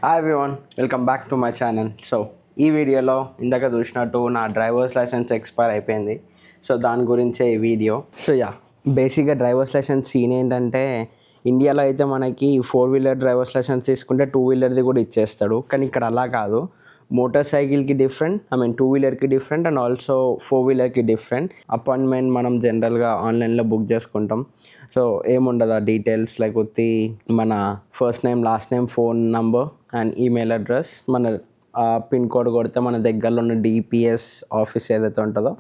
Hi everyone, welcome back to my channel. So ఈ వీడియోలో ఇందాక చూసినట్టు నా డ్రైవర్స్ లైసెన్స్ ఎక్స్పైర్ అయిపోయింది. సో దాని గురించే ఈ వీడియో. సో బేసిక్గా డ్రైవర్స్ లైసెన్స్ సీన్ ఏంటంటే ఇండియాలో అయితే మనకి 4-వీలర్ డ్రైవర్స్ లైసెన్స్ తీసుకుంటే 2-వీలర్ది కూడా ఇచ్చేస్తాడు. కానీ ఇక్కడ అలా కాదు. మోటార్ సైకిల్కి డిఫరెంట్, 2-వీలర్కి డిఫరెంట్ అండ్ ఆల్సో 4-వీలర్కి డిఫరెంట్. అపాయింట్మెంట్ మనం జనరల్గా ఆన్లైన్లో బుక్ చేసుకుంటాం. సో ఏముండదు ఆ డీటెయిల్స్, లేకపోతే మన first name, last name, phone number and email address, మన పిన్ కోడ్ కొడితే మన దగ్గరలో ఉన్న డిపిఎస్ ఆఫీస్ ఏదైతే ఉంటుందో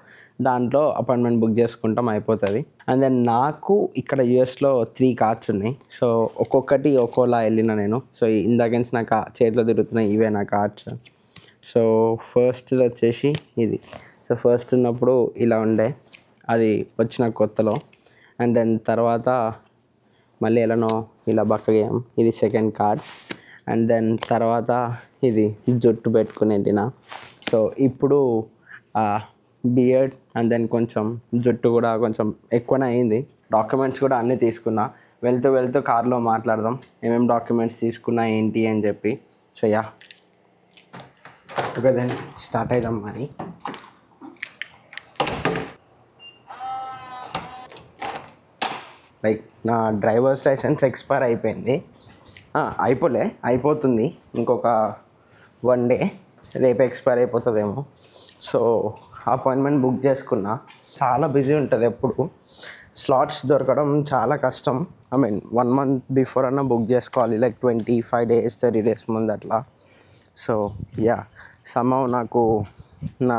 దాంట్లో అపాయింట్మెంట్ బుక్ చేసుకుంటాం, అయిపోతుంది. అండ్ దెన్ నాకు ఇక్కడ యూఎస్లో 3 కార్డ్స్ ఉన్నాయి. సో ఒక్కొక్కటి ఒక్కోలా వెళ్ళిన నేను. సో ఇందాక నుంచి నాకు చేతిలో తిరుగుతున్నాయి ఇవే నా కార్డ్స్. సో ఫస్ట్ వచ్చేసి ఇది. సో ఫస్ట్ ఉన్నప్పుడు ఇలా ఉండే, అది వచ్చిన కొత్తలో. అండ్ దెన్ తర్వాత మళ్ళీ ఎలానో ఇలా బక్కగా, ఇది సెకండ్ కార్డ్. అండ్ దెన్ తర్వాత ఇది జుట్టు పెట్టుకునేటిన. సో ఇప్పుడు బియర్డ్ అండ్ దెన్ కొంచెం జుట్టు కూడా కొంచెం ఎక్కువనే అయింది. డాక్యుమెంట్స్ కూడా అన్నీ తీసుకున్నా. వెళ్తూ కార్లో మాట్లాడదాం ఏమేమి డాక్యుమెంట్స్ తీసుకున్నా ఏంటి అని చెప్పి. సో ఓకే, దెన్ స్టార్ట్ అవుదాం మరి. లైక్ నా డ్రైవర్స్ లైసెన్స్ ఎక్స్పైర్ అయిపోయింది. అయిపోతుంది ఇంకొక 1 డే, రేపు ఎక్స్పైర్ అయిపోతుందేమో. సో అపాయింట్మెంట్ బుక్ చేసుకున్నా. చాలా బిజీ ఉంటుంది ఎప్పుడు. స్లాట్స్ దొరకడం చాలా కష్టం. 1 మంత్ బిఫోర్ అన్నా బుక్ చేసుకోవాలి, లైక్ 25 days 30 days ముందు అట్లా. సో సమ్హౌ నాకు నా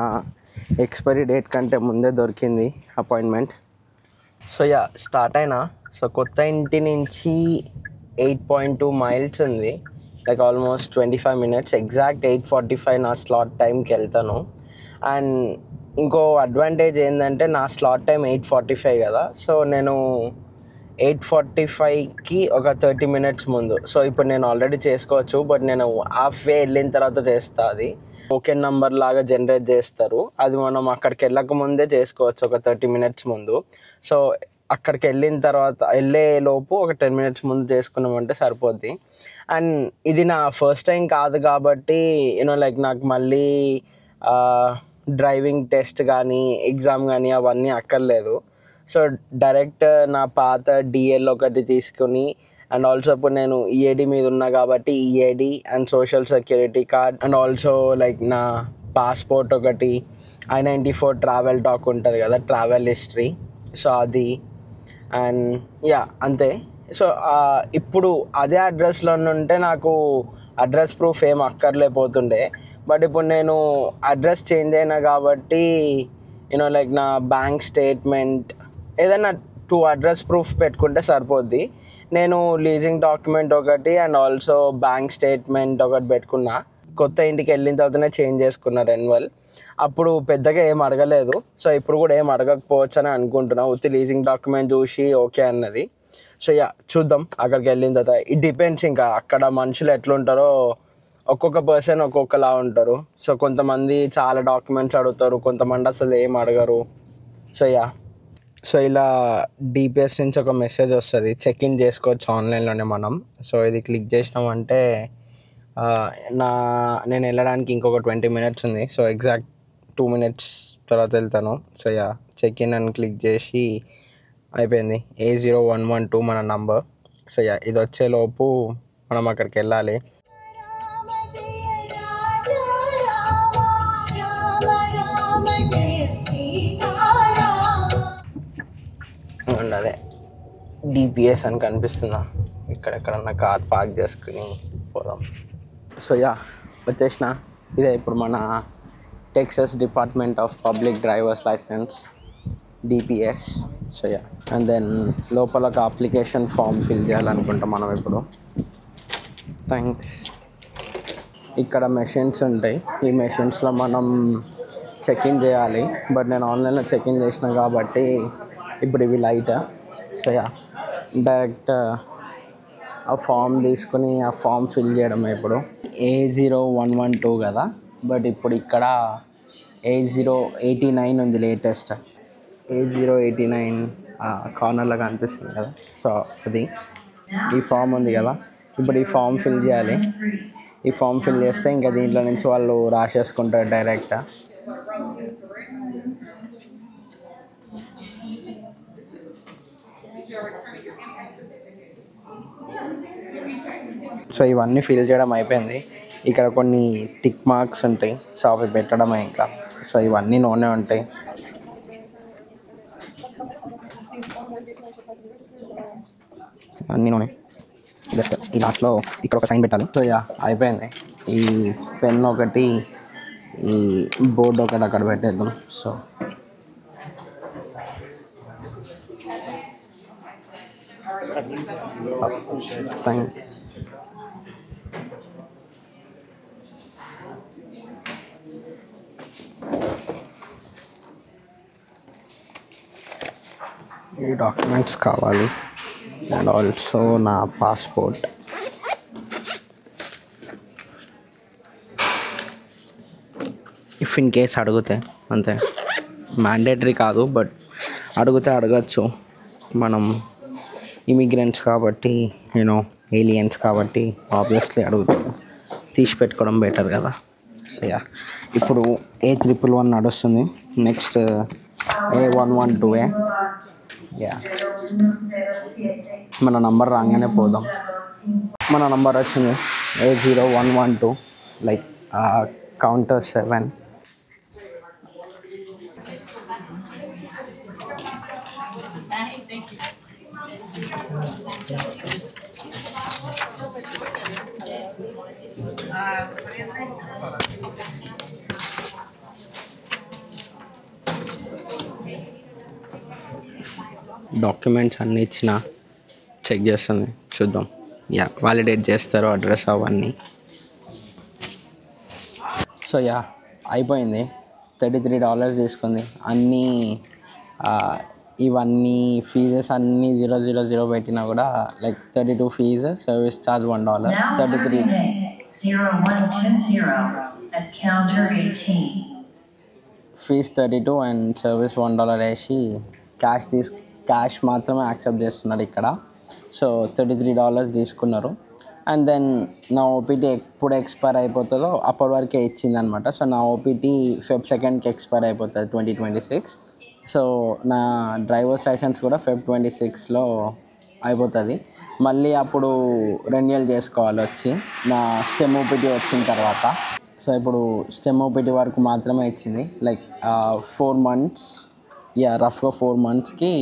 ఎక్స్పైరీ డేట్ కంటే ముందే దొరికింది అపాయింట్మెంట్. సో స్టార్ట్ అయినా. సో కొత్త ఇంటి నుంచి 8.2 miles ఉంది, లైక్ ఆల్మోస్ట్ 25 minutes. ఎగ్జాక్ట్ 8:45 నా స్లాట్ టైంకి వెళ్తాను. అండ్ ఇంకో అడ్వాంటేజ్ ఏంటంటే నా స్లాట్ టైం 8:45 కదా. సో నేను 8:45కి ఒక 30 minutes ముందు. సో ఇప్పుడు నేను ఆల్రెడీ చేసుకోవచ్చు, బట్ నేను హాఫ్ వే వెళ్ళిన తర్వాత చేస్తా. అది టోకెన్ నెంబర్ లాగా జనరేట్ చేస్తారు. అది మనం అక్కడికి వెళ్ళక ముందే చేసుకోవచ్చు, ఒక 30 minutes ముందు. సో అక్కడికి వెళ్ళిన తర్వాత వెళ్ళే లోపు ఒక 10 minutes ముందు చేసుకున్నామంటే సరిపోద్ది. అండ్ ఇది నా ఫస్ట్ టైం కాదు కాబట్టి లైక్ నాకు మళ్ళీ డ్రైవింగ్ టెస్ట్ కానీ ఎగ్జామ్ కానీ అవన్నీ అక్కర్లేదు. సో డైరెక్ట్ నా పాత డిఎల్ ఒకటి తీసుకుని, అండ్ ఆల్సో ఇప్పుడు నేను ఈఏడి మీద ఉన్నా కాబట్టి EAD and social security card and also like నా పాస్పోర్ట్ ఒకటి, I-94 ట్రావెల్ డాక్ ఉంటుంది కదా, ట్రావెల్ హిస్టరీ. సో అది అండ్ అంతే. సో ఇప్పుడు అదే అడ్రస్లో ఉంటే నాకు అడ్రస్ ప్రూఫ్ ఏం అక్కర్లేకపోతుండే. బట్ ఇప్పుడు నేను అడ్రస్ చేంజ్ అయినా కాబట్టి లైక్ నా బ్యాంక్ స్టేట్మెంట్ ఏదైనా 2 అడ్రస్ ప్రూఫ్ పెట్టుకుంటే సరిపోద్ది. నేను లీజింగ్ డాక్యుమెంట్ ఒకటి అండ్ ఆల్సో బ్యాంక్ స్టేట్మెంట్ ఒకటి పెట్టుకున్నా. కొత్త ఇంటికి వెళ్ళిన తర్వాతనే చేంజ్ చేసుకున్నా రెన్యువల్. అప్పుడు పెద్దగా ఏం అడగలేదు. సో ఇప్పుడు కూడా ఏం అడగకపోవచ్చు అని అనుకుంటున్నా. ఉత్తి లీజింగ్ డాక్యుమెంట్ చూసి ఓకే అన్నది. సో చూద్దాం అక్కడికి వెళ్ళిన తర్వాత. ఇట్ డిపెండ్స్, ఇంకా అక్కడ మనుషులు ఎట్లుంటారో ఒక్కొక్క పర్సన్ ఒక్కొక్కలా ఉంటారు. సో కొంతమంది చాలా డాక్యుమెంట్స్ అడుగుతారు, కొంతమంది అసలు ఏం అడగరు. సో ఇలా డిపిఎస్ నుంచి ఒక మెసేజ్ వస్తుంది, చెక్ ఇన్ చేసుకోవచ్చు ఆన్లైన్లోనే మనం. సో ఇది క్లిక్ చేసినామంటే నేను వెళ్ళడానికి ఇంకొక 20 minutes ఉంది. సో ఎగ్జాక్ట్ 2 minutes తర్వాత వెళ్తాను. సో చెక్ ఇన్ అని క్లిక్ చేసి అయిపోయింది. A0112 మన నంబర్. సో ఇది వచ్చేలోపు మనం అక్కడికి వెళ్ళాలి. అదే డిపిఎస్ అని కనిపిస్తుందా, ఇక్కడెక్కడన్నా కార్ పార్క్ చేసుకుని పోదాం. సో వచ్చేసిన. ఇదే ఇప్పుడు మన Texas department of public drivers license, DPS. So and then లోపల ఒక అప్లికేషన్ ఫామ్ ఫిల్ చేయాలనుకుంటాం మనం ఇప్పుడు. థ్యాంక్స్. ఇక్కడ మెషిన్స్ ఉంటాయి, ఈ మెషిన్స్లో మనం చెక్ ఇన్ చేయాలి. బట్ నేను ఆన్లైన్లో చెక్ ఇన్ చేసిన కాబట్టి ఇప్పుడు ఇవి లైట్. సో డైరెక్ట్ ఆ ఫామ్ తీసుకుని ఆ ఫామ్ ఫిల్ చేయడమే. ఇప్పుడు A0112 కదా, బట్ ఇప్పుడు ఇక్కడ A089 ఉంది లేటెస్ట్. A089 కార్నర్లో కనిపిస్తుంది కదా. సో అది ఈ ఫామ్ ఉంది కదా, ఇప్పుడు ఈ ఫామ్ ఫిల్ చేయాలి. ఈ ఫామ్ ఫిల్ చేస్తే ఇంకా దీంట్లో నుంచి వాళ్ళు రాసేసుకుంటారు డైరెక్ట్. సో ఇవన్నీ ఫిల్ చేయడం అయిపోయింది. ఇక్కడ కొన్ని టిక్ మార్క్స్ ఉంటాయి, సో అవి పెట్టడమే ఇంకా. సో ఇవన్నీ నూనె ఉంటాయి. అన్నీ నూనె. జస్ట్ ఈ లాస్ట్లో ఇక్కడ ఒక సైన్ పెట్టాలి. సో యా అయిపోయింది. ఈ పెన్ ఒకటి, ఈ బోర్డు ఒకటి అక్కడ పెట్టేద్దాం. So thanks. ఈ డాక్యుమెంట్స్ కావాలి అండ్ ఆల్సో నా పాస్పోర్ట్. ఇఫ్ ఇన్ కేస్ అడిగితే, అంతే, మ్యాండేటరీ కాదు, బట్ అడిగితే అడగచ్చు. మనం ఇమిగ్రెంట్స్ కాబట్టి, యూనో ఏలియన్స్ కాబట్టి ఆబ్వియస్లీ అడుగుతారు. తీసి పెట్టుకోవడం బెటర్ కదా. సో యా ఇప్పుడు A111 నడుస్తుంది. Next A112. యా మన నంబర్ రాగానే పోదాం. మన నంబర్ వచ్చింది A0112, లైక్ కౌంటర్ 7. డాక్యుమెంట్స్ అన్నీ ఇచ్చిన, చెక్ చేస్తుంది, చూద్దాం. యా వాలిడేట్ చేస్తారు అడ్రస్ అవన్నీ. సో యా అయిపోయింది. $33 తీసుకుంది. అన్నీ ఇవన్నీ ఫీజెస్ అన్నీ 000 పెట్టినా కూడా like 32 fee, service charge $1, 33 fees 32 and service $1 వేసి క్యాష్ మాత్రమే యాక్సెప్ట్ చేస్తున్నారు ఇక్కడ. సో $33 తీసుకున్నారు. అండ్ దెన్ నా ఓపీటీ ఎప్పుడు ఎక్స్పైర్ అయిపోతుందో అప్పటి వరకే ఇచ్చిందనమాట. సో నా ఓపీటీ Feb 2కి ఎక్స్పైర్ అయిపోతుంది, 2026. సో నా డ్రైవర్స్ లైసెన్స్ కూడా Feb 26లో అయిపోతుంది. మళ్ళీ అప్పుడు రెన్యువల్ చేసుకోవాలి వచ్చి, నా స్టెమ్ ఓపీటీ వచ్చిన తర్వాత. సో ఇప్పుడు స్టెమ్ ఓపీటీ వరకు మాత్రమే ఇచ్చింది, లైక్ 4 months. యా రఫ్గా 4 monthsకి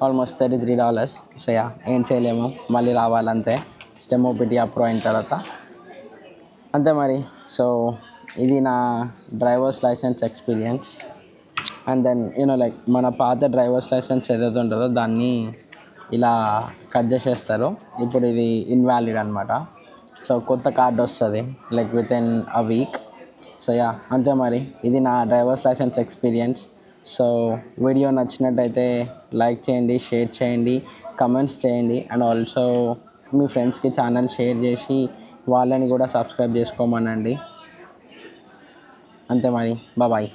ఆల్మోస్ట్ $33. సో యా ఏం చేయలేము, మళ్ళీ రావాలంతే స్టెమ్ ఓపీటీ అప్రూవ్ అయిన తర్వాత, అంతే మరి. సో ఇది నా drivers license experience. And then you know like మన పాత డ్రైవర్స్ లైసెన్స్ ఏదైతే ఉంటుందో దాన్ని ఇలా కట్ చేసేస్తారు. ఇప్పుడు ఇది ఇన్వాలిడ్ అనమాట. సో కొత్త కార్డు వస్తుంది like within a week. So yeah అంతే మరి, ఇది నా drivers license experience. So video నచ్చినట్టయితే లైక్ చేయండి, షేర్ చేయండి, కమెంట్స్ చేయండి. అండ్ ఆల్సో మీ ఫ్రెండ్స్కి ఛానల్ షేర్ చేసి వాళ్ళని కూడా సబ్స్క్రైబ్ చేసుకోమనండి. అంతే మరి, బాయ్.